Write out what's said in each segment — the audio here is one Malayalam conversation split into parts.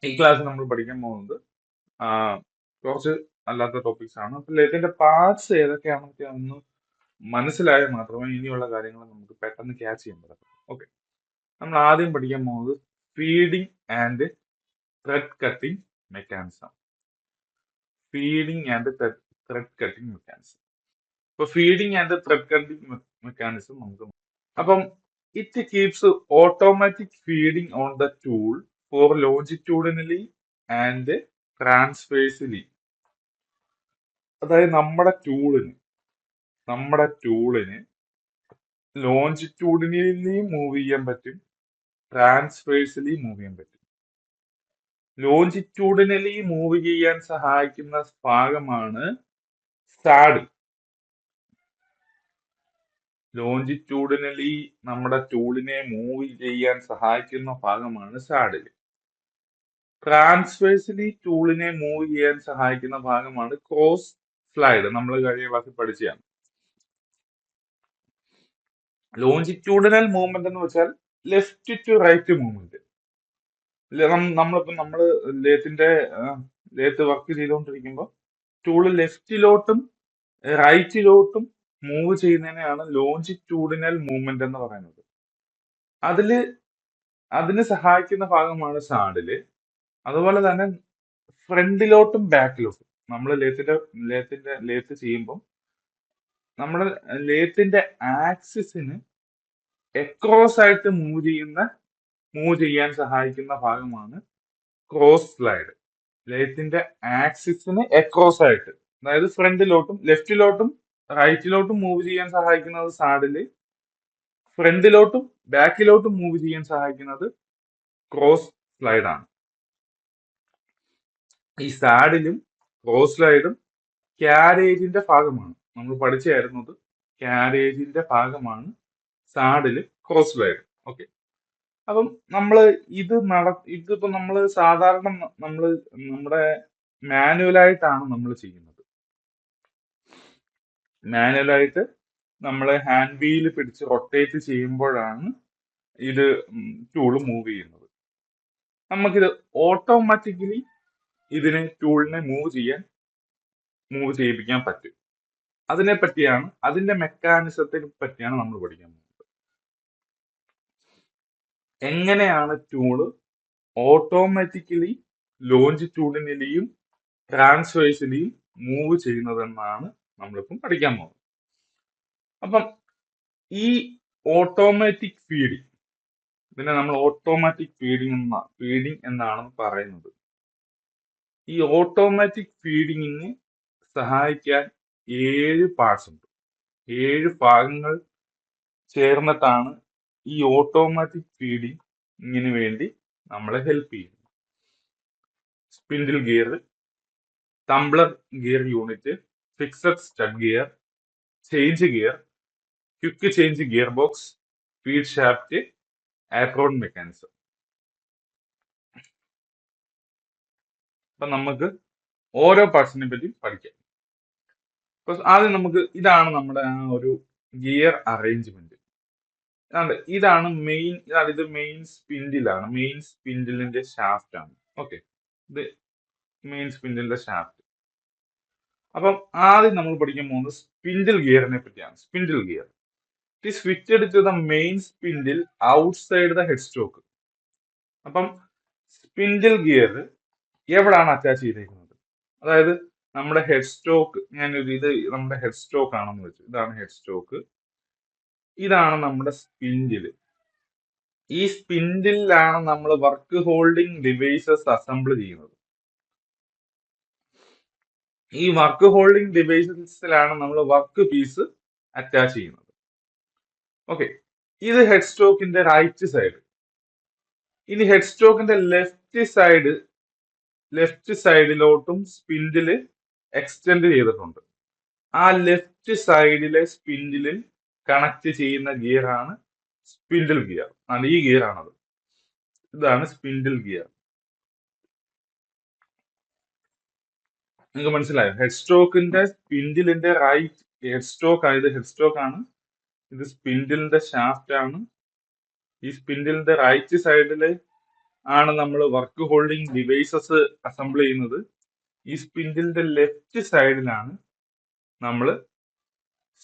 ഈ ക്ലാസ് നമ്മൾ പഠിക്കാൻ പോകുന്നത് ആ, കുറച്ച് അല്ലാത്ത ടോപ്പിക്സ് ആണ്. അപ്പൊ ലെറ്റിന്റെ പാർട്സ് ഏതൊക്കെയാണെന്നൊക്കെ ഒന്ന് മനസ്സിലായാൽ മാത്രമേ ഇനിയുള്ള കാര്യങ്ങൾ നമുക്ക് പെട്ടെന്ന് ക്യാച്ച് ചെയ്യാൻ പറ്റത്തുള്ളൂ. ഓക്കെ, നമ്മൾ ആദ്യം പഠിക്കാൻ പോകുന്നത് feeding and thread cutting mechanism. Feeding and thread cutting mechanism. ഇപ്പൊ feeding and thread cutting mechanism നമുക്ക് നോക്കാം. അപ്പം it keeps automatic feeding on the tool for longitudinally and transversely. അതായത് നമ്മുടെ ടൂളിന് ലോഞ്ചിറ്റ്യൂഡിനലി മൂവ് ചെയ്യാൻ പറ്റും, ട്രാൻസ്വേഴ്സലി മൂവ് ചെയ്യാൻ പറ്റും. ലോഞ്ചിറ്റ്യൂഡിനലി മൂവ് ചെയ്യാൻ സഹായിക്കുന്ന ഭാഗമാണ് സാഡിൽ. ലോഞ്ചിറ്റ്യൂഡിനലി നമ്മുടെ ടൂളിനെ മൂവ് ചെയ്യാൻ സഹായിക്കുന്ന ഭാഗമാണ് സാഡിൽ. ട്രാൻസ്വേഴ്സലി ടൂളിനെ മൂവ് ചെയ്യാൻ സഹായിക്കുന്ന ഭാഗമാണ് ക്രോസ് സ്ലൈഡ്. നമ്മൾ കഴിഞ്ഞ ക്ലാസ്സിൽ പഠിച്ചതാണ്. ലോഞ്ചിറ്റ്യൂഡിനൽ മൂവ്മെന്റ് എന്ന് വെച്ചാൽ ലെഫ്റ്റ് ടു റൈറ്റ് മൂവ്മെന്റ്. നമ്മള് ലേത്ത് വർക്ക് ചെയ്തുകൊണ്ടിരിക്കുമ്പോൾ ടൂള് ലെഫ്റ്റിലോട്ടും റൈറ്റിലോട്ടും മൂവ് ചെയ്യുന്നതിനെയാണ് ലോഞ്ചിറ്റ്യൂഡിനൽ മൂവ്മെന്റ് എന്ന് പറയുന്നത്. അതിന് സഹായിക്കുന്ന ഭാഗമാണ് സാഡില്. അതുപോലെ തന്നെ ഫ്രണ്ടിലോട്ടും ബാക്കിലോട്ടും നമ്മൾ ലേത്ത് ചെയ്യുമ്പോൾ നമ്മുടെ ലേത്തിന്റെ ആക്സിസിന് എക്രോസ് ആയിട്ട് മൂവ് ചെയ്യാൻ സഹായിക്കുന്ന ഭാഗമാണ് ക്രോസ് സ്ലൈഡ്. ലേത്തിന്റെ ആക്സിസിന് എക്രോസ് ആയിട്ട്, അതായത് ഫ്രണ്ടിലോട്ടും ലെഫ്റ്റിലോട്ടും റൈറ്റിലോട്ടും മൂവ് ചെയ്യാൻ സഹായിക്കുന്നത് സാഡില്, ഫ്രണ്ടിലോട്ടും ബാക്കിലോട്ടും മൂവ് ചെയ്യാൻ സഹായിക്കുന്നത് ക്രോസ് സ്ലൈഡ് ആണ്. ഈ സാഡിലും ക്രോസ് സ്ലൈഡും ക്യാരേജിന്റെ ഭാഗമാണ്. നമ്മൾ പഠിച്ചായിരുന്നത് ക്യാരേജിന്റെ ഭാഗമാണ് സാഡില് ക്രോസ് സ്ലൈഡ്. ഓക്കെ, അപ്പം ഇതിപ്പോ നമ്മള് സാധാരണ നമ്മുടെ മാനുവലായിട്ടാണ് നമ്മൾ ചെയ്യുന്നത്. മാനുവലായിട്ട് നമ്മൾ ഹാൻഡ് വീൽ പിടിച്ച് റൊട്ടേറ്റ് ചെയ്യുമ്പോഴാണ് ഇത് ടൂള് മൂവ് ചെയ്യുന്നത്. നമുക്കിത് ഓട്ടോമാറ്റിക്കലി ടൂളിനെ മൂവ് ചെയ്യിപ്പിക്കാൻ പറ്റും. അതിന്റെ മെക്കാനിസത്തെ പറ്റിയാണ് നമ്മൾ പഠിക്കാൻ പോകുന്നത്. എങ്ങനെയാണ് ടൂള് ഓട്ടോമാറ്റിക്കലി ലോഞ്ചിറ്റ്യൂഡിനലിയും ട്രാൻസ്വേഴ്സലിയും മൂവ് ചെയ്യുന്നതെന്നാണ് നമ്മളിപ്പം പഠിക്കാൻ പോകുന്നത്. അപ്പം ഈ ഓട്ടോമാറ്റിക് ഫീഡിങ്, ഇതിനെ നമ്മൾ ഓട്ടോമാറ്റിക് ഫീഡിങ് എന്നാണ് പറയുന്നത്. ഈ ഓട്ടോമാറ്റിക് ഫീഡിങ്ങിന് സഹായിക്കാൻ 7 പാർട്സ് ഉണ്ട്. 7 ഭാഗങ്ങൾ ചേർന്നിട്ടാണ് ഈ ഓട്ടോമാറ്റിക് ഫീഡിങ്ങിന് വേണ്ടി നമ്മളെ ഹെൽപ്പ് ചെയ്യുന്നത്. Spindle gear, Tumblr gear unit, fixed stud gear, change gear, quick change gear box, feed shaft, apron mechanism. അപ്പൊ നമുക്ക് ഓരോ പാർട്സിനെ പറ്റി പഠിക്കാം. അപ്പൊ ആദ്യം ഇതാണ് നമ്മുടെ ആ ഒരു ഗിയർ അറേഞ്ച്മെന്റ്. ഇതാണ് ഇത് മെയിൻ സ്പിൻഡിലാണ്. മെയിൻ സ്പിൻഡിലിന്റെ ഷാഫ്റ്റ് ആണ്. ഓക്കെ, ഇത് മെയിൻ സ്പിൻഡിലിന്റെ ഷാഫ്റ്റ്. അപ്പം ആദ്യം നമ്മൾ പഠിക്കാൻ പോകുന്നത് സ്പിൻഡിൽ ഗിയറിനെ പറ്റിയാണ്. Spindle gear it is fitted to the main spindle outside the headstock. അപ്പം സ്പിൻഡിൽ ഗിയർ എവിടാണ് അറ്റാച്ച് ചെയ്തേക്കുന്നത്? അതായത് നമ്മുടെ ഹെഡ് സ്റ്റോക്ക്, ഇത് നമ്മുടെ ഹെഡ് സ്റ്റോക്ക് ആണെന്ന് വെച്ചു. ഇതാണ് ഹെഡ് സ്റ്റോക്ക്, ഇതാണ് നമ്മുടെ സ്പിൻഡില്. ഈ സ്പിൻഡിലാണ് നമ്മൾ വർക്ക് ഹോൾഡിംഗ് ഡിവൈസസ് അസംബിൾ ചെയ്യുന്നത്. ഈ വർക്ക് ഹോൾഡിംഗ് ഡിവൈസസിലാണ് നമ്മൾ വർക്ക് പീസ് അറ്റാച്ച് ചെയ്യുന്നത്. ഓക്കെ, ഇത് ഹെഡ് സ്റ്റോക്കിന്റെ റൈറ്റ് സൈഡ്. ഇനി ഹെഡ് സ്റ്റോക്കിന്റെ ലെഫ്റ്റ് സൈഡിലോട്ടും സ്പിൻഡില് എക്സ്റ്റെൻഡ് ചെയ്തിട്ടുണ്ട്. ആ ലെഫ്റ്റ് സൈഡിലെ സ്പിൻഡിലിൽ കണക്ട് ചെയ്യുന്ന ഗിയർ ആണ് സ്പിൻഡിൽ ഗിയർ. ഈ ഗിയർ ആണത്. ഇതാണ് സ്പിൻഡിൽ ഗിയർ. നിങ്ങൾക്ക് മനസ്സിലായോ? ഹെഡ് സ്റ്റോക്കിന്റെ സ്പിൻഡിലിന്റെ റൈറ്റ് ഹെഡ് സ്റ്റോക്ക് ആയത് ഹെഡ് സ്റ്റോക്ക് ആണ്. ഇത് സ്പിൻഡിലിന്റെ ഷാഫ്റ്റ് ആണ്. ഈ സ്പിൻഡിലിന്റെ റൈറ്റ് സൈഡില് ആണ് നമ്മൾ വർക്ക് ഹോൾഡിംഗ് ഡിവൈസസ് അസംബിൾ ചെയ്യുന്നത്. ഈ സ്പിൻഡിലിന്റെ ലെഫ്റ്റ് സൈഡിലാണ് നമ്മൾ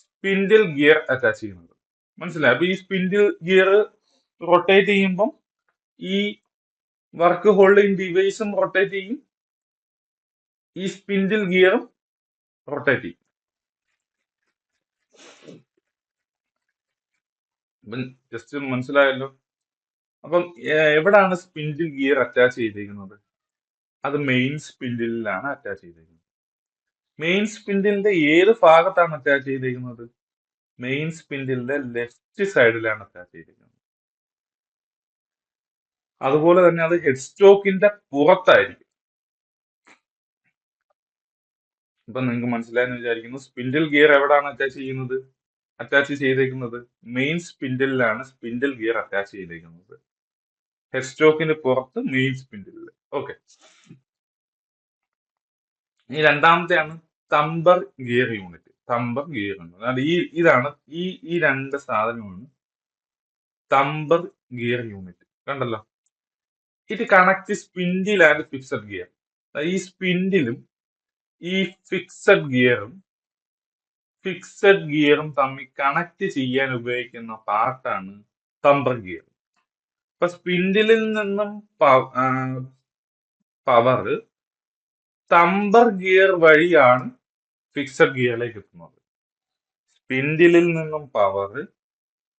സ്പിൻഡിൽ ഗിയർ അറ്റാച്ച് ചെയ്യുന്നത്. മനസ്സിലായി? അപ്പൊ ഈ സ്പിൻഡിൽ ഗിയർ റൊട്ടേറ്റ് ചെയ്യുമ്പം ഈ വർക്ക് ഹോൾഡിംഗ് ഡിവൈസും റൊട്ടേറ്റ് ചെയ്യും, ഈ സ്പിൻഡിൽ ഗിയറും റൊട്ടേറ്റ് ചെയ്യും. അപ്പം ജസ്റ്റ് മനസ്സിലായല്ലോ. അപ്പം എവിടാണ് സ്പിൻഡിൽ ഗിയർ അറ്റാച്ച് ചെയ്തിരിക്കുന്നത്? അത് മെയിൻ സ്പിൻഡിലാണ് അറ്റാച്ച് ചെയ്തിരിക്കുന്നത്. മെയിൻ സ്പിൻഡിലിന്റെ ഏത് ഭാഗത്താണ് അറ്റാച്ച് ചെയ്തിരിക്കുന്നത്? മെയിൻ സ്പിൻഡിലിന്റെ ലെഫ്റ്റ് സൈഡിലാണ് അറ്റാച്ച് ചെയ്തിരിക്കുന്നത്. അതുപോലെ തന്നെ അത് ഹെഡ് സ്റ്റോക്കിന്റെ പുറത്തായിരിക്കും. ഇപ്പൊ നിങ്ങൾക്ക് മനസ്സിലായെന്ന് വിചാരിക്കുന്നു. സ്പിൻഡിൽ ഗിയർ എവിടാണ് അറ്റാച്ച് ചെയ്തേക്കുന്നത്? മെയിൻ സ്പിൻഡിലാണ് സ്പിൻഡിൽ ഗിയർ അറ്റാച്ച് ചെയ്തേക്കുന്നത്. ഹെഡ് സ്റ്റോക്കിന് പുറത്ത് മെയിൻ സ്പിൻഡിൽ. ഓക്കെ. ഇനി രണ്ടാമത്തെയാണ് തമ്പർ ഗിയർ യൂണിറ്റ്. തമ്പർ ഗിയർ യൂണിറ്റ്, അതായത് ഇതാണ് ഈ രണ്ട് സാധനമാണ് തമ്പർ ഗിയർ യൂണിറ്റ്. കണ്ടല്ലോ, ഇത് connect spindle and fixed gear. ഈ സ്പിൻഡിലും ഈ ഫിക്സഡ് ഗിയറും തമ്മിൽ കണക്ട് ചെയ്യാൻ ഉപയോഗിക്കുന്ന പാർട്ടാണ് തമ്പർ ഗിയർ. ഇപ്പൊ സ്പിൻഡിലിൽ നിന്നും പവർ തമ്പർ ഗിയർ വഴിയാണ് ഫിക്സഡ് ഗിയറിലേക്ക് എത്തുന്നത്. സ്പിൻഡിലിൽ നിന്നും പവർ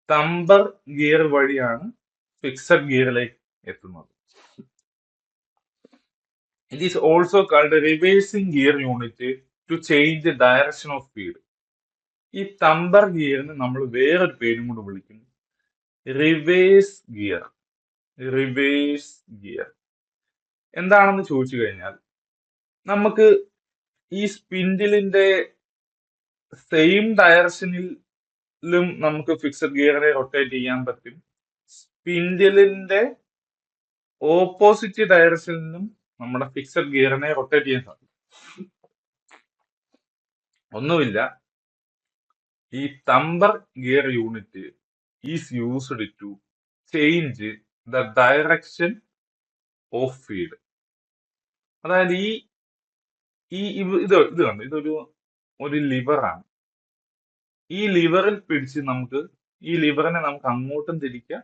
തമ്പർ ഗിയർ വഴിയാണ് ഫിക്സഡ് ഗിയറിലേക്ക് എത്തുന്നത്. It is also called reversing gear unit two change the direction of speed. ഈ തമ്പർ ഗിയറിന് നമ്മൾ വേറൊരു പേരും കൊണ്ട് വിളിക്കും, റിവേഴ്സ് ഗിയർ. എന്താണെന്ന് ചോദിച്ചു കഴിഞ്ഞാൽ, നമുക്ക് ഈ സ്പിൻഡിലിന്റെ സെയിം ഡയറക്ഷനിലും നമുക്ക് ഫിക്സഡ് ഗിയറിനെ റൊട്ടേറ്റ് ചെയ്യാൻ പറ്റും. സ്പിൻഡിലിന്റെ ഓപ്പോസിറ്റ് ഡയറക്ഷനിലും നമ്മുടെ ഫിക്സഡ് ഗിയറിനെ റൊട്ടേറ്റ് ചെയ്യാൻ സാധിക്കും. ഒന്നുമില്ല, ഈ tumbler gear unit is used to change the direction of feed. അതായത് ഇത് കണ്ടു, ഇതൊരു ലിവറാണ്. ഈ ലിവറിൽ പിടിച്ച് ഈ ലിവറിനെ നമുക്ക് അങ്ങോട്ടും തിരിക്കാം,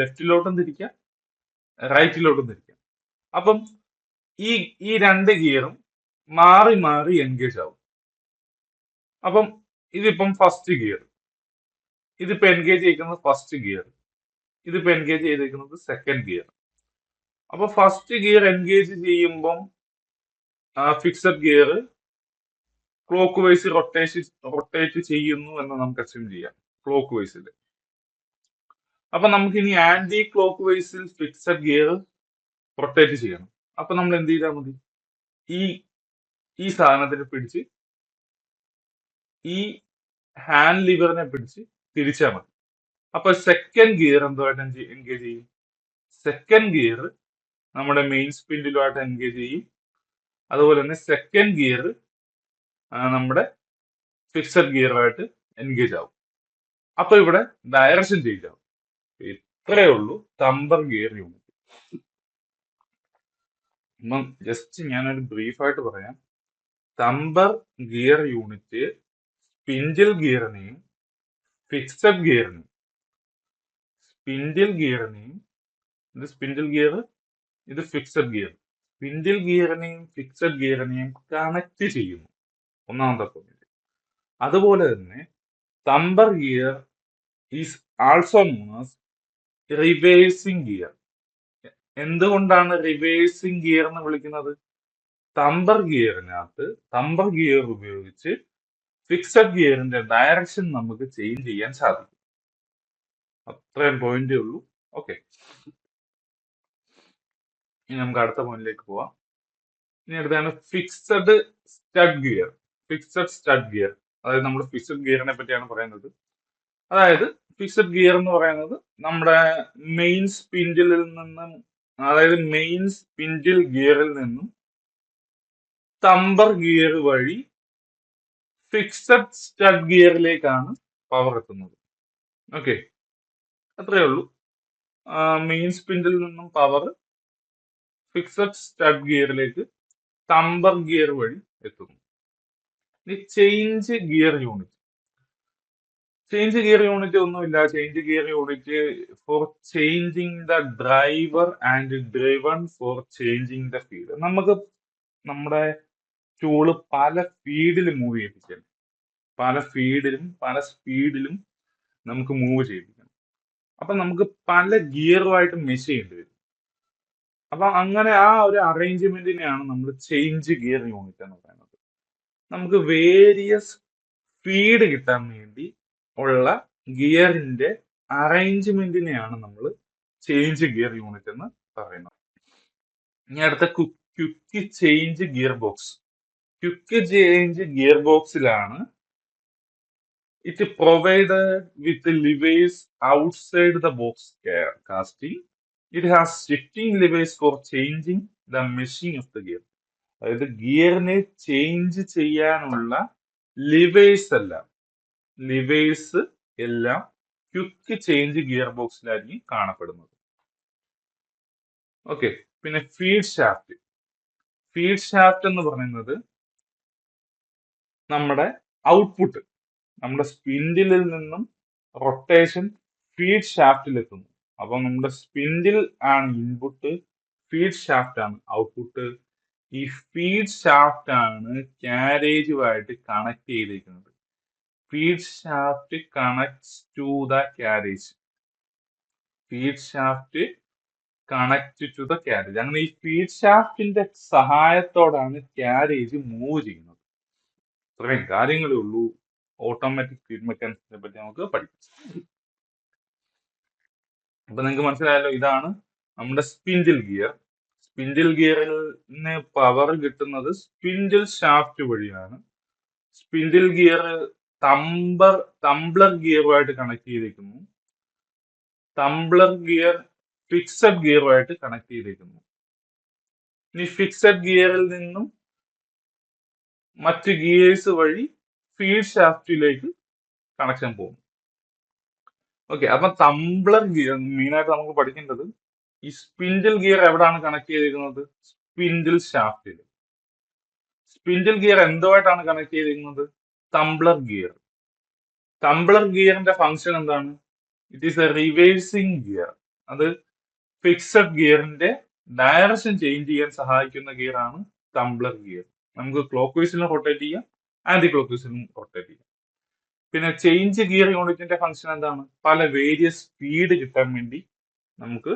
ലെഫ്റ്റിലോട്ടും തിരിക്കാം, റൈറ്റിലോട്ടും തിരിക്കാം. അപ്പം ഈ രണ്ട് ഗിയറും മാറി മാറി എൻഗേജ് ആവും. അപ്പം ഇതിപ്പം ഫസ്റ്റ് ഗിയർ, ഇതിപ്പോ എൻഗേജ് ചെയ്തിരിക്കുന്നത് ഫസ്റ്റ് ഗിയർ, ഇതിപ്പോ എൻഗേജ് ചെയ്തിരിക്കുന്നത് സെക്കൻഡ് ഗിയർ. അപ്പൊ ഫസ്റ്റ് ഗിയർ എൻഗേജ് ചെയ്യുമ്പം fixed gear clock vice rotate ചെയ്യുന്നു എന്ന് നമുക്ക് അസ്യൂം ചെയ്യാം, ക്ലോക്ക് വൈസിൽ. അപ്പൊ നമുക്ക് ഇനി ആന്റി ക്ലോക്ക് വൈസിൽ ഫിക്സഡ് ഗിയർ റൊട്ടേറ്റ് ചെയ്യണം. അപ്പൊ നമ്മൾ എന്ത് ചെയ്താൽ മതി? ഈ സാധനത്തിനെ പിടിച്ച് ഈ ഹാൻഡ് ലിവറിനെ പിടിച്ച് തിരിച്ചാൽ മതി. അപ്പൊ സെക്കൻഡ് ഗിയർ എന്തുമായിട്ട് എൻഗേജ് ചെയ്യും? സെക്കൻഡ് ഗിയർ നമ്മുടെ മെയിൻ സ്പിൻഡിലുമായിട്ട് എൻഗേജ് ചെയ്യും. അതുപോലെ തന്നെ സെക്കൻഡ് ഗിയർ നമ്മുടെ ഫിക്സഡ് ഗിയറുമായിട്ട് എൻഗേജ് ആവും. അപ്പൊ ഇവിടെ ഡയറക്ഷൻ ചേഞ്ച് ആവും. ഇത്രയേ ഉള്ളൂ തമ്പർ ഗിയർ യൂണിറ്റ്. അപ്പം ജസ്റ്റ് ഞാനൊരു ബ്രീഫായിട്ട് പറയാം. തമ്പർ ഗിയർ യൂണിറ്റ് സ്പിൻഡിൽ ഗിയറിനെയും ഫിക്സഡ് ഗിയറിനെയും, ഇത് സ്പിൻഡിൽ ഗിയർ, ഇത് ഫിക്സഡ് ഗിയർ, സ്പിൻഡിൽ ഗിയറിനെയും ഫിക്സഡ് ഗിയറിനെയും കണക്ട് ചെയ്യുന്നു, ഒന്നാമത്തെ പോയിന്റ്. അതുപോലെ തന്നെ tumbler gear is also known as reversing gear. എന്തുകൊണ്ടാണ് റിവേഴ്സിംഗ് ഗിയർ എന്ന് വിളിക്കുന്നത്? തമ്പർ ഗിയർ ഉപയോഗിച്ച് ഫിക്സഡ് ഗിയറിന്റെ ഡയറക്ഷൻ നമുക്ക് ചേഞ്ച് ചെയ്യാൻ സാധിക്കും. അത്രയും പോയിന്റേ ഉള്ളൂ. ഓക്കെ, ഇനി നമുക്ക് അടുത്ത പോയിന്റിലേക്ക് പോവാം. ഇനി അടുത്താണ് ഫിക്സഡ് സ്റ്റഡ് ഗിയർ. അതായത് നമ്മൾ ഫിക്സഡ് ഗിയറിനെ പറ്റിയാണ് പറയുന്നത്. അതായത് ഫിക്സഡ് ഗിയർ എന്ന് പറയുന്നത് നമ്മുടെ മെയിൻ സ്പിൻഡിൽ ഗിയറിൽ നിന്നും തമ്പർ ഗിയർ വഴി ഫിക്സഡ് സ്റ്റഡ് ഗിയറിലേക്കാണ് പവർ എത്തുന്നത്. ഓക്കെ, അത്രയേ ഉള്ളൂ. മെയിൻ സ്പിൻഡിൽ നിന്നും പവർ ഫിക്സഡ് സ്റ്റഡ് ഗിയറിലേക്ക് തമ്പർ ഗിയർ വഴി എത്തുന്നു. ഇനി change gear unit. Change gear unit ഒന്നുമില്ല. Change gear unit for changing the driver and driven for changing the feed. നമുക്ക് നമ്മുടെ ടൂള് പല ഫീഡിൽ മൂവ് ചെയ്യിപ്പിക്കണം. പല ഫീഡിലും പല സ്പീഡിലും നമുക്ക് മൂവ് ചെയ്യിപ്പിക്കണം. അപ്പൊ നമുക്ക് പല ഗിയറുമായിട്ട് മെഷ് ചെയ്യേണ്ടി വരും. അപ്പൊ അങ്ങനെ ആ ഒരു അറേഞ്ച്മെന്റിനെയാണ് നമ്മൾ ചേഞ്ച് ഗിയർ യൂണിറ്റ് എന്ന് പറയുന്നത്. നമുക്ക് വേരിയസ് സ്പീഡ് കിട്ടാൻ വേണ്ടി ഉള്ള ഗിയറിന്റെ അറേഞ്ച്മെന്റിനെയാണ് നമ്മൾ ചേഞ്ച് ഗിയർ യൂണിറ്റ് എന്ന് പറയുന്നത്. ഇനി അടുത്ത quick change gear box. Quick change gear ബോക്സിലാണ് it provided with levers outside the box casting. It has shifting levers for changing the machine of the gear. അതായത് ഗിയറിനെ ചേഞ്ച് ചെയ്യാനുള്ള ലിവേഴ്സ് എല്ലാം ക്വിക്ക് ചേഞ്ച് ഗിയർ ബോക്സിലായിരിക്കും കാണപ്പെടുന്നത്. ഓക്കെ. പിന്നെ ഫീഡ് ഷാഫ്റ്റ്. ഫീഡ് ഷാഫ്റ്റ് എന്ന് പറയുന്നത് നമ്മുടെ ഔട്ട്പുട്ട്, നമ്മുടെ സ്പിൻഡിലിൽ നിന്നും റൊട്ടേഷൻ ഫീഡ് ഷാഫ്റ്റിൽ എത്തുന്നു. അപ്പൊ നമ്മുടെ സ്പിൻഡിൽ ആണ് ഇൻപുട്ട്, ഫീഡ് ഷാഫ്റ്റ് ആണ് ഔട്ട്പുട്ട്. ഈ ഫീഡ് ഷാഫ്റ്റ് ആണ് ക്യാരേജുമായിട്ട് കണക്ട് ചെയ്തിരിക്കുന്നത്. Feed shaft connects to the carriage. Feed shaft connect to the carriage. അങ്ങനെ ഈ ഫീഡ് ഷാഫ്റ്റിന്റെ സഹായത്തോടാണ് ക്യാരേജ് മൂവ് ചെയ്യുന്നത്. ഇത്രയും കാര്യങ്ങളേ ഉള്ളൂ ഓട്ടോമാറ്റിക് ഫീഡ് മെക്കാനിസത്തിനെ പറ്റി നമുക്ക് പഠിക്കാം. അപ്പൊ നിങ്ങൾക്ക് മനസ്സിലായല്ലോ, ഇതാണ് നമ്മുടെ സ്പിൻഡിൽ ഗിയർ. സ്പിൻഡിൽ ഗിയറിന് പവർ കിട്ടുന്നത് സ്പിൻഡിൽ ഷാഫ്റ്റ് വഴിയാണ്. സ്പിൻഡിൽ ഗിയർ തംബ്ലർ ഗിയറുമായിട്ട് കണക്ട് ചെയ്തിരിക്കുന്നു. തംബ്ലർ ഗിയർ ഫിക്സഡ് ഗിയറുമായിട്ട് കണക്ട് ചെയ്തിരിക്കുന്നു. ഇനി ഫിക്സഡ് ഗിയറിൽ നിന്നും മറ്റ് ഗിയേഴ്സ് വഴി ഫീഡ് ഷാഫ്റ്റിലേക്ക് കണക്ഷൻ പോകും. ഓക്കെ. അപ്പൊ തംബ്ലർ ഗിയർ മെയിനായിട്ട് നമുക്ക് പഠിക്കേണ്ടത് ഈ സ്പിൻഡിൽ ഗിയർ എവിടാണ് കണക്ട് ചെയ്തിരിക്കുന്നത്? സ്പിൻഡിൽ ഷാഫ്റ്റിൽ. സ്പിൻഡിൽ ഗിയർ എന്തുമായിട്ടാണ് കണക്ട് ചെയ്തിരിക്കുന്നത്? തംബ്ലർ ഗിയർ. തംബ്ലർ ഗിയറിന്റെ ഫംഗ്ഷൻ എന്താണ്? It is A reversing gear. അത് ഫിക്സഡ് ഗിയറിന്റെ ഡയറക്ഷൻ ചേഞ്ച് ചെയ്യാൻ സഹായിക്കുന്ന ഗിയർ ആണ് തംബ്ലർ ഗിയർ. നമുക്ക് ക്ലോക്ക് വൈസിലും റൊട്ടേറ്റ് ചെയ്യാം, ആന്റി ക്ലോക്ക് വൈസിലും റൊട്ടേറ്റ് ചെയ്യാം. പിന്നെ ചേഞ്ച് ഗിയർ യൂണിറ്റിന്റെ ഫംഗ്ഷൻ എന്താണ്? പല വേരിയസ് സ്പീഡ് കിട്ടാൻ വേണ്ടി നമുക്ക്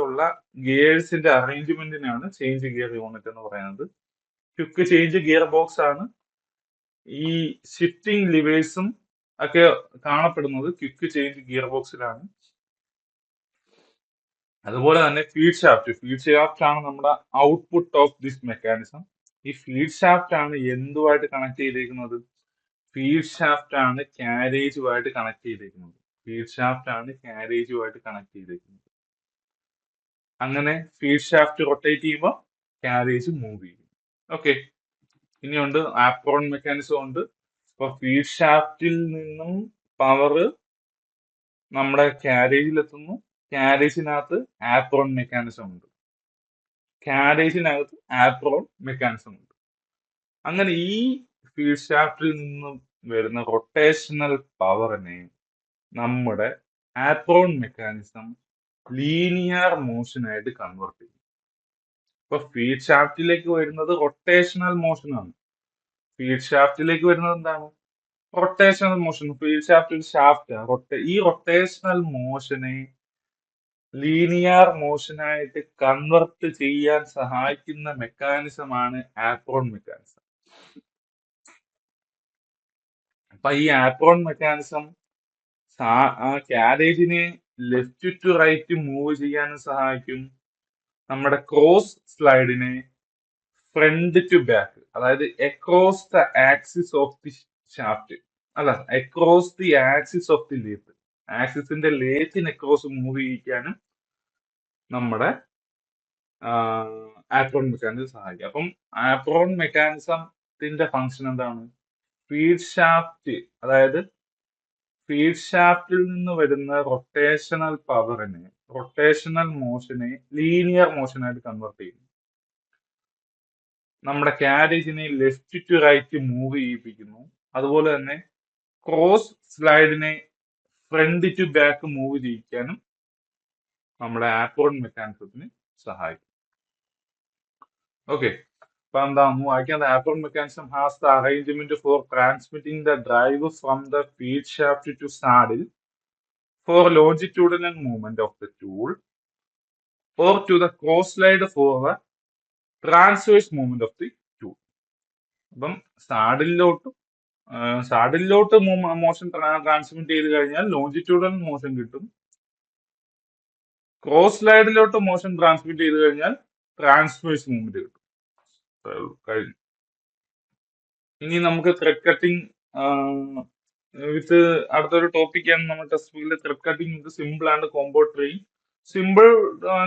ഉള്ള ഗിയേഴ്സിന്റെ അറേഞ്ച്മെന്റിനാണ് ചേഞ്ച് ഗിയർ യൂണിറ്റ് എന്ന് പറയുന്നത്. ക്വിക്ക് ചേഞ്ച് ഗിയർ ബോക്സ് ആണ്. ഈ ഷിഫ്റ്റിംഗ് ലിവേഴ്സും ഒക്കെ കാണപ്പെടുന്നത് ക്വിക്ക് ചേഞ്ച് ഗിയർ ബോക്സിലാണ്. അതുപോലെ തന്നെ ഫീഡ് ഷാഫ്റ്റ് ആണ് നമ്മുടെ ഔട്ട്പുട്ട് ഓഫ് ദിസ് മെക്കാനിസം. ഈ ഫീഡ് ഷാഫ്റ്റ് ആണ് എന്തുമായിട്ട് കണക്ട് ചെയ്തിരിക്കുന്നത്? ഫീഡ് ഷാഫ്റ്റ് ആണ് ക്യാരേജുമായിട്ട് കണക്ട് ചെയ്തിരിക്കുന്നത്. അങ്ങനെ ഫീഡ് ഷാഫ്റ്റ് റൊട്ടേറ്റ് ചെയ്യുമ്പോൾ ക്യാരേജ് മൂവ് ചെയ്യും. ഓക്കെ. ഇനിയുണ്ട് ആപ്രോൺ മെക്കാനിസം ഉണ്ട്. അപ്പൊ ഫീഡ് ഷാഫ്റ്റിൽ നിന്നും പവർ നമ്മുടെ ക്യാരേജിലെത്തുന്നു. ക്യാരേജിനകത്ത് ആപ്രോൺ മെക്കാനിസം ഉണ്ട്. അങ്ങനെ ഈ ഫീഡ് ഷാഫ്റ്റിൽ നിന്നും വരുന്ന റൊട്ടേഷണൽ പവറിനെ നമ്മുടെ ആപ്രോൺ മെക്കാനിസം ലീനിയർ മോഷനായിട്ട് കൺവേർട്ട് ചെയ്യും. ഇപ്പൊ ഫീഡ് ഷാഫ്റ്റിലേക്ക് വരുന്നത് റൊട്ടേഷണൽ മോഷനാണ്. ഫീഡ് ഷാഫ്റ്റിലേക്ക് വരുന്നത് എന്താണ്? Rotational motion. ഫീഡ് ഷാഫ്റ്റ് ഈ റൊട്ടേഷണൽ മോഷനെ ലീനിയർ മോഷനായിട്ട് കൺവെർട്ട് ചെയ്യാൻ സഹായിക്കുന്ന മെക്കാനിസമാണ് ആപ്രോൺ മെക്കാനിസം. അപ്പൊ ഈ ആപ്രോൺ മെക്കാനിസം ആ ക്യാരേജിനെ ലെഫ്റ്റ് ടു റൈറ്റ് മൂവ് ചെയ്യാനും സഹായിക്കും. നമ്മുടെ ക്രോസ് സ്ലൈഡിനെ ഫ്രണ്ട് ടു ബാക്ക്, അതായത് across the axis of the shaft, across the axis of the lathe, ആക്സിസിന്റെ ലേത്തിന് അക്രോസ് മൂവ് ചെയ്യിക്കാനും നമ്മുടെ ആപ്രോൺ മെക്കാനിസം സഹായിക്കും. അപ്പം ആപ്രോൺ മെക്കാനിസത്തിന്റെ ഫംഗ്ഷൻ എന്താണ്? ഫീഡ് ഷാഫ്റ്റ്, അതായത് ഫീഡ് ഷാഫ്റ്റിൽ നിന്ന് വരുന്ന റൊട്ടേഷണൽ മോഷനെ ലീനിയർ മോഷനായിട്ട് കൺവേർട്ട് ചെയ്യും. നമ്മുടെ കാരേജിനെ ലെഫ്റ്റ് ടു റൈറ്റ് മൂവ് ചെയ്യിപ്പിക്കുന്നു. അതുപോലെ തന്നെ ക്രോസ് സ്ലൈഡിനെ ഫ്രണ്ട് ടു ബാക്ക് മൂവ് ചെയ്യിക്കാനും നമ്മുടെ ആപ്രോൺ മെക്കാനിസത്തിന് സഹായിക്കും. ഓക്കെ, അപ്പൊ എന്താണെന്ന് വായിക്കാം. The apron mechanism has the arrangement for transmitting the drive from the feed shaft to saddle for longitudinal movement of the tool or to the cross slide for the transverse movement of the tool. അപ്പം സാഡിലോട്ട് മോഷൻ ട്രാൻസ്മിറ്റ് ചെയ്ത് കഴിഞ്ഞാൽ ലോഞ്ചിറ്റ്യൂഡൽ മോഷൻ കിട്ടും. ക്രോസ് സ്ലൈഡിലോട്ട് മോഷൻ ട്രാൻസ്മിറ്റ് ചെയ്ത് കഴിഞ്ഞാൽ ട്രാൻസ്വേഴ്സ് മൂവ്മെന്റ് കിട്ടും. കഴിഞ്ഞു. ഇനി നമുക്ക് ത്രെഡ് കട്ടിങ് വിത്ത് അടുത്തൊരു ടോപ്പിക്കാണ് നമ്മുടെ ടെക്സ്റ്റ് ബുക്കിൽ. Thread cutting with simple and combo train. Simple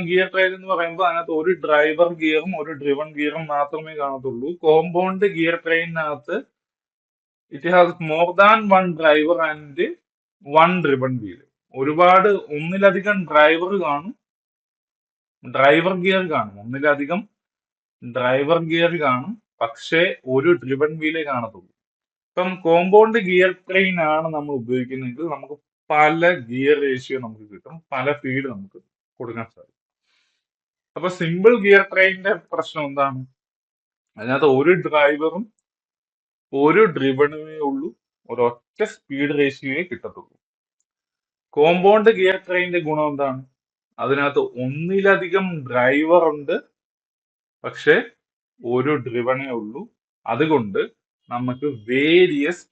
gear train എന്ന് പറയുമ്പോൾ അതിനകത്ത് ഒരു ഡ്രൈവർ ഗിയറും ഒരു ഡ്രിവൺ ഗിയറും മാത്രമേ കാണത്തുള്ളൂ. കോമ്പൗണ്ട് ഗിയർ ട്രെയിനകത്ത് it has more than one driver and one driven wheel. ഒന്നിലധികം ഡ്രൈവർ കാണും, പക്ഷേ ഒരു ഡ്രിവൺ വീലേ കാണത്തുള്ളൂ. ഇപ്പം കോമ്പൗണ്ട് ഗിയർ ട്രെയിൻ ആണ് നമ്മൾ ഉപയോഗിക്കുന്നതെങ്കിൽ നമുക്ക് പല ഗിയർ റേഷ്യോ നമുക്ക് കിട്ടും, പല ഫീഡ് നമുക്ക് കൊടുക്കാൻ സാധിക്കും. അപ്പൊ സിമ്പിൾ ഗിയർ ട്രെയിനിന്റെ പ്രശ്നം എന്താണ്? അതിനകത്ത് ഒരു ഡ്രൈവറും ഒരു ഡ്രിവണുമേ ഉള്ളൂ, ഒരൊറ്റ സ്പീഡ് റേഷ്യോയെ കിട്ടത്തുള്ളൂ. കോമ്പൗണ്ട് ഗിയർ ട്രെയിനിന്റെ ഗുണം എന്താണ്? അതിനകത്ത് ഒന്നിലധികം ഡ്രൈവർ ഉണ്ട്, പക്ഷെ ഒരു ഡ്രിവണേ ഉള്ളൂ. അതുകൊണ്ട് നമുക്ക് വേരിയസ്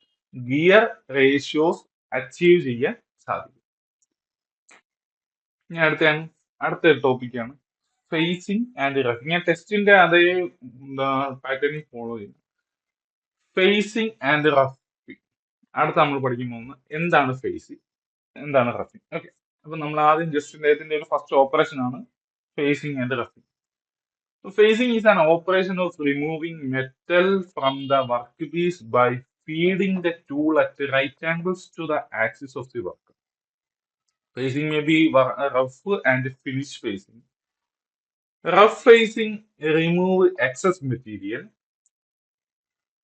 ഗിയർ റേഷ്യോസ് അച്ചീവ് ചെയ്യാൻ സാധിക്കും. ഇനി അടുത്ത ടോപ്പിക്കാണ് ഫേസിങ് ആൻഡ് റഫിങ്. ഞാൻ ടെസ്റ്റിന്റെ അതേ പാറ്റേണിൽ ഫോളോ ചെയ്യുന്നു. ഫേസിങ് ആൻഡ് റഫിങ്. അടുത്ത നമ്മൾ പഠിക്കാൻ പോകുന്നത് എന്താണ് ഫേസിങ്, എന്താണ് റഫിങ്. ഓക്കെ, അപ്പൊ നമ്മൾ ആദ്യം ജസ്റ്റ് ഇതിന്റെ ഒരു ഫസ്റ്റ് ഓപ്പറേഷൻ ആണ് ഫേസിങ് ആൻഡ് റഫിങ്. Phasing is an operation of removing metal from the workpiece by feeding the tool at right angles to the axis of the work. Phasing may be rough and finish phasing. Rough phasing remove excess material.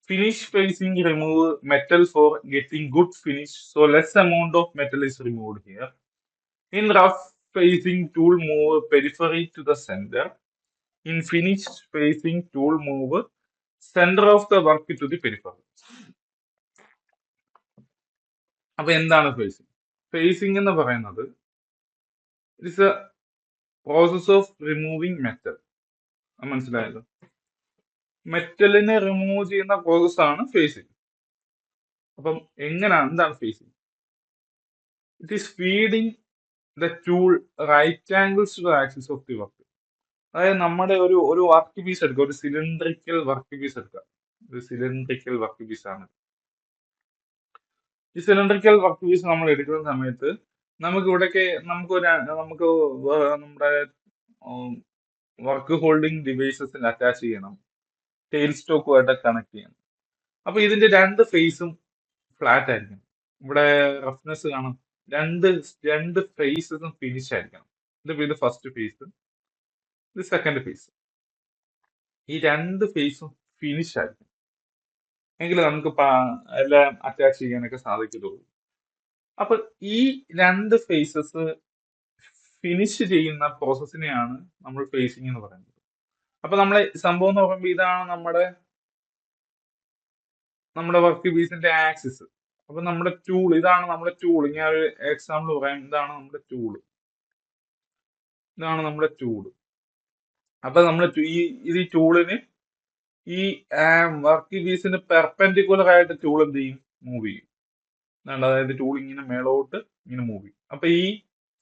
Finish phasing remove metal for getting good finish, so less amount of metal is removed here. In rough phasing, tool move periphery to the center. In finished phasing, tool move center of the work to the periphery. അപ്പൊ എന്താണ് ഫേസിങ്? ഫേസിങ് എന്ന് പറയുന്നത് it's a process of removing metal. മനസ്സിലായല്ലോ? മെറ്റലിനെ റിമൂവ് ചെയ്യുന്ന പ്രോസസ് ആണ് ഫേസിങ്. അപ്പം എന്താണ് facing? It is feeding the tool right angles to the axis of the work. അതായത് നമ്മുടെ ഒരു വർക്ക് പീസ് എടുക്കുക, ഒരു സിലിണ്ടറിക്കൽ വർക്ക് പീസ് എടുക്കുക. ഒരു സിലിണ്ടറിക്കൽ വർക്ക് പീസ് ആണ്. ഈ സിലിണ്ടറിക്കൽ വർക്ക് പീസ് നമ്മൾ എടുക്കുന്ന സമയത്ത് നമുക്ക് നമ്മുടെ വർക്ക് ഹോൾഡിംഗ് ഡിവൈസസിൽ അറ്റാച്ച് ചെയ്യണം, ടെയിൽ സ്റ്റോക്കുമായിട്ട് കണക്ട് ചെയ്യണം. അപ്പൊ ഇതിന്റെ രണ്ട് ഫേസും ഫ്ലാറ്റ് ആയിരിക്കണം. ഇവിടെ റഫ്നെസ് കാണാം. രണ്ട് ഫേസസും ഫിനിഷ് ആയിരിക്കണം. ഇത് ഫസ്റ്റ് ഫേസ്, ഇത് സെക്കൻഡ് ഫേസ്. ഈ രണ്ട് ഫേസും ഫിനിഷ് ആയിരിക്കും, എങ്കിലും നമുക്ക് എല്ലാം അറ്റാച്ച് ചെയ്യാനൊക്കെ സാധിക്കത്തുള്ളൂ. അപ്പൊ ഈ രണ്ട് ഫേസസ് ഫിനിഷ് ചെയ്യുന്ന പ്രോസസ്സിനെയാണ് നമ്മൾ ഫേസിങ് എന്ന് പറയുന്നത്. അപ്പൊ നമ്മളെ സംഭവം എന്ന് പറയുമ്പോൾ ഇതാണ് നമ്മുടെ വർക്ക് പീസിന്റെ ആക്സിസ്. അപ്പൊ ഇതാണ് നമ്മുടെ ടൂൾ. ഞാൻ ഒരു എക്സാമ്പിൾ പറയാം. ഇതാണ് നമ്മുടെ ടൂള്. അപ്പൊ ഈ ടൂളിന് ഈ വർക്ക് പീസിന് പെർപെൻഡിക്കുലർ ആയിട്ട് ടൂൾ എന്ത് ചെയ്യും? മൂവ് ചെയ്യും. അതായത് ടൂൾ ഇങ്ങനെ മേളോട്ട് ഇങ്ങനെ മൂവ് ചെയ്യും. അപ്പൊ ഈ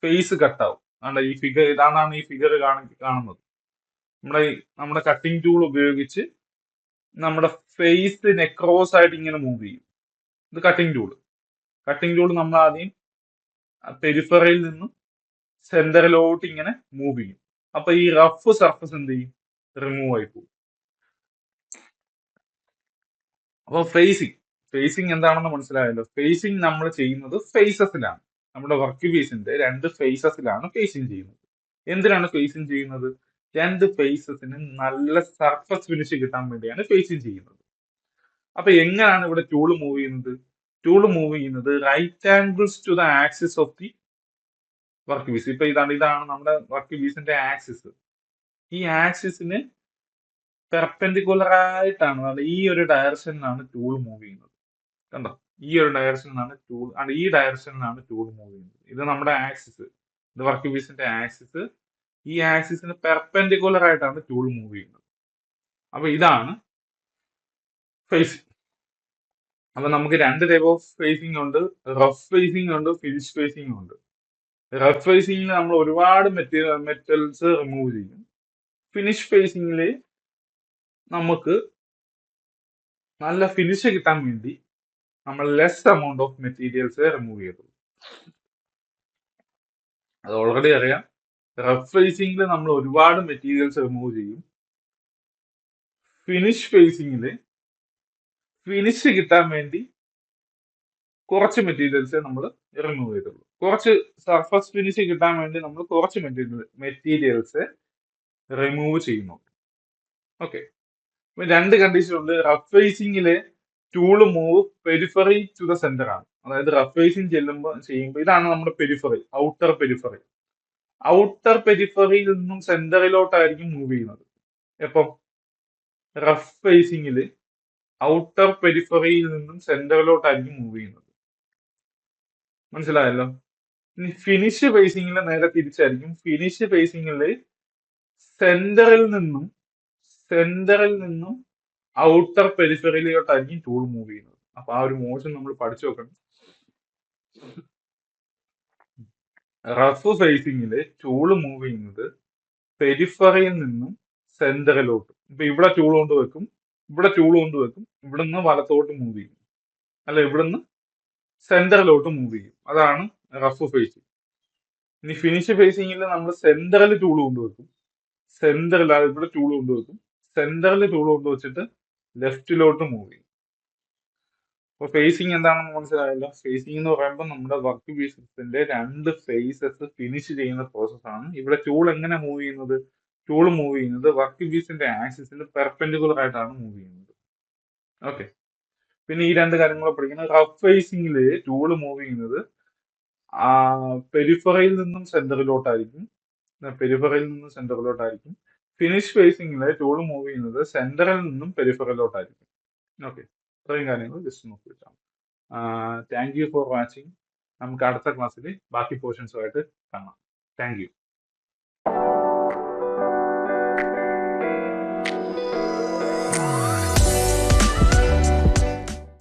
ഫേസ് കട്ടാവും. ഈ ഫിഗർ കാണുന്നത്. നമ്മുടെ കട്ടിംഗ് ടൂൾ ഉപയോഗിച്ച് നമ്മുടെ ഫേസ് നെക്രോസ് ആയിട്ട് ഇങ്ങനെ മൂവ് ചെയ്യും. ഇത് കട്ടിംഗ് ടൂൾ നമ്മൾ ആദ്യം പെരിഫറയിൽ നിന്നും സെന്ററിലോട്ട് ഇങ്ങനെ മൂവ് ചെയ്യും. അപ്പൊ ഈ റഫ് സർഫസ് എന്ത് ചെയ്യും? റിമൂവ് ആയി പോകും. അപ്പൊ ഫേസിങ് ഫേസിങ് എന്താണെന്ന് മനസ്സിലായല്ലോ. ഫേസിങ് നമ്മൾ ചെയ്യുന്നത് ഫേസസിലാണ്. നമ്മുടെ വർക്ക് പീസിന്റെ രണ്ട് ഫേസസിലാണ് ഫേസിങ് ചെയ്യുന്നത്. എന്തിനാണ് ഫേസിങ് ചെയ്യുന്നത്? രണ്ട് ഫേസസിന് നല്ല സർഫസ് ഫിനിഷ് കിട്ടാൻ വേണ്ടിയാണ് ഫേസിങ് ചെയ്യുന്നത്. അപ്പൊ എങ്ങനെയാണ് ഇവിടെ ടൂൾ മൂവ് ചെയ്യുന്നത്? ടൂൾ മൂവ് ചെയ്യുന്നത് right angles to the axis of the workpiece. ഇപ്പൊ ഇതാണ് നമ്മുടെ വർക്ക് പീസിന്റെ ആക്സിസ്. ഈ ആക്സിസിന് പെർപെൻഡിക്കുലർ ആയിട്ടാണ്, അതായത് ഈ ഒരു ഡയറക്ഷനിലാണ് ടൂൾ മൂവ് ചെയ്യുന്നത്. കണ്ടോ? ഈ ഒരു ഡയറക്ഷനിലാണ് ടൂൾ, ഈ ഡയറക്ഷനിലാണ് ടൂൾ മൂവ് ചെയ്യുന്നത്. ഇത് നമ്മുടെ ആക്സിസ്, ഇത് വർക്ക് പീസിന്റെ ആക്സിസ്. ഈ ആക്സിസിന് പെർപെൻഡിക്കുലർ ആയിട്ടാണ് ടൂൾ മൂവ് ചെയ്യുന്നത്. അപ്പൊ ഇതാണ് ഫേസിങ്. അപ്പൊ നമുക്ക് രണ്ട് ടൈപ്പ് ഓഫ് ഫേസിങ് ഉണ്ട്. റഫ് ഫേസിങ് ഉണ്ട്, ഫിനിഷ് ഫേസിങ് ഉണ്ട്. റഫ് ഫേസിങ്ങിൽ നമ്മൾ ഒരുപാട് മെറ്റൽസ് റിമൂവ് ചെയ്യും. ഫിനിഷ് ഫേസിങ്ങിൽ നമുക്ക് നല്ല ഫിനിഷ് കിട്ടാൻ വേണ്ടി നമ്മൾ less amount of materials remove ചെയ്തു. അത് ഓൾറെഡി അറിയാം. റഫ് ഫേസിങ്ങിൽ നമ്മൾ ഒരുപാട് മെറ്റീരിയൽസ് റിമൂവ് ചെയ്യും. ഫിനിഷ് ഫേസിങ്ങിൽ ഫിനിഷ് കിട്ടാൻ വേണ്ടി കുറച്ച് മെറ്റീരിയൽസ് നമ്മൾ റിമൂവ് ചെയ്തുള്ളൂ. കുറച്ച് സർഫസ് ഫിനിഷ് കിട്ടാൻ വേണ്ടി നമ്മൾ കുറച്ച് മെറ്റീരിയൽസ് റിമൂവ് ചെയ്യുന്നു. ഓക്കെ, രണ്ട് കണ്ടീഷൻ ഉണ്ട്. റഫ് ഫേസിങ്ങില് tool move periphery to the centre ആണ്. അതായത് റഫ് ഫേസിങ് ചെയ്യുമ്പോൾ ഇതാണ് നമ്മുടെ പെരിഫറി, ഔട്ടർ പെരിഫറി. ഔട്ടർ പെരിഫറിയിൽ നിന്നും സെന്ററിലോട്ടായിരിക്കും മൂവ് ചെയ്യുന്നത്. എപ്പം? റഫ് ഫേസിങ്ങില് ഔട്ടർ പെരിഫറിയിൽ നിന്നും സെന്ററിലോട്ടായിരിക്കും മൂവ് ചെയ്യുന്നത്. മനസ്സിലായല്ലോ? ഇനി ഫിനിഷ് ഫേസിങ്ങിൽ നേരെ തിരിച്ചായിരിക്കും. ഫിനിഷ് ഫേസിങ്ങില് സെന്ററിൽ നിന്നും ഔട്ടർ പെരിഫറിയിലോട്ടായിരിക്കും ടൂൾ മൂവ് ചെയ്യുന്നത്. അപ്പൊ ആ ഒരു മോഷൻ നമ്മൾ പഠിച്ചു നോക്കണം. റഫ് ഫേസിങ്ങില് ടൂൾ മൂവ് ചെയ്യുന്നത് പെരിഫറിയിൽ നിന്നും സെന്ററിലോട്ട്. ഇപ്പൊ ഇവിടെ ടൂൾ കൊണ്ട് വെക്കും, ഇവിടെ ടൂൾ കൊണ്ട് വെക്കും, ഇവിടുന്ന് വലത്തോട്ട് മൂവ് ചെയ്യും, അല്ല ഇവിടുന്ന് സെന്ററിലോട്ട് മൂവ് ചെയ്യും. അതാണ് റഫ് ഫേസിങ്. ഇനി ഫിനിഷ് ഫേസിങ്ങിൽ നമ്മൾ സെന്ററിൽ ടൂൾ കൊണ്ടുവെക്കും, സെന്ററിൽ ഇവിടെ ടൂൾ കൊണ്ടുവെക്കും, സെന്ററിൽ ടൂൾ കൊണ്ടുവച്ചിട്ട് ലെഫ്റ്റിലോട്ട് മൂവ് ചെയ്യും. അപ്പൊ ഫേസിങ് എന്താണെന്ന് മനസ്സിലായല്ലോ. ഫേസിങ് എന്ന് പറയുമ്പോൾ നമ്മുടെ വർക്ക് പീസസിന്റെ രണ്ട് ഫേസസ് ഫിനിഷ് ചെയ്യുന്ന പ്രോസസ് ആണ്. ഇവിടെ ടൂൾ എങ്ങനെ മൂവ് ചെയ്യുന്നത്? ടൂൾ മൂവ് ചെയ്യുന്നത് വർക്ക് പീസിന്റെ ആക്സിസിന് പെർപെൻഡിക്കുലർ ആയിട്ടാണ് മൂവ് ചെയ്യുന്നത്. ഓക്കെ, പിന്നെ ഈ രണ്ട് കാര്യങ്ങൾ പഠിക്കുന്നത്. റഫ് ഫേസിങ്ങില് ടൂൾ മൂവ് ചെയ്യുന്നത് പെരിഫറയിൽ നിന്നും സെന്ററിലോട്ടായിരിക്കും. ഫിനിഷ് ഫേസിങ്ങില് ടൂൾ മൂവ് ചെയ്യുന്നത് സെന്ററിൽ നിന്നും പെരിഫറയിലോട്ടായിരിക്കും. ഓക്കെ, ഇത്രയും കാര്യങ്ങൾ ജസ്റ്റ് നോക്കി വെച്ചാൽ. Thank you for watching. നമുക്ക് അടുത്ത ക്ലാസ്സിൽ ബാക്കി പോർഷൻസുമായിട്ട് കാണാം. Thank you.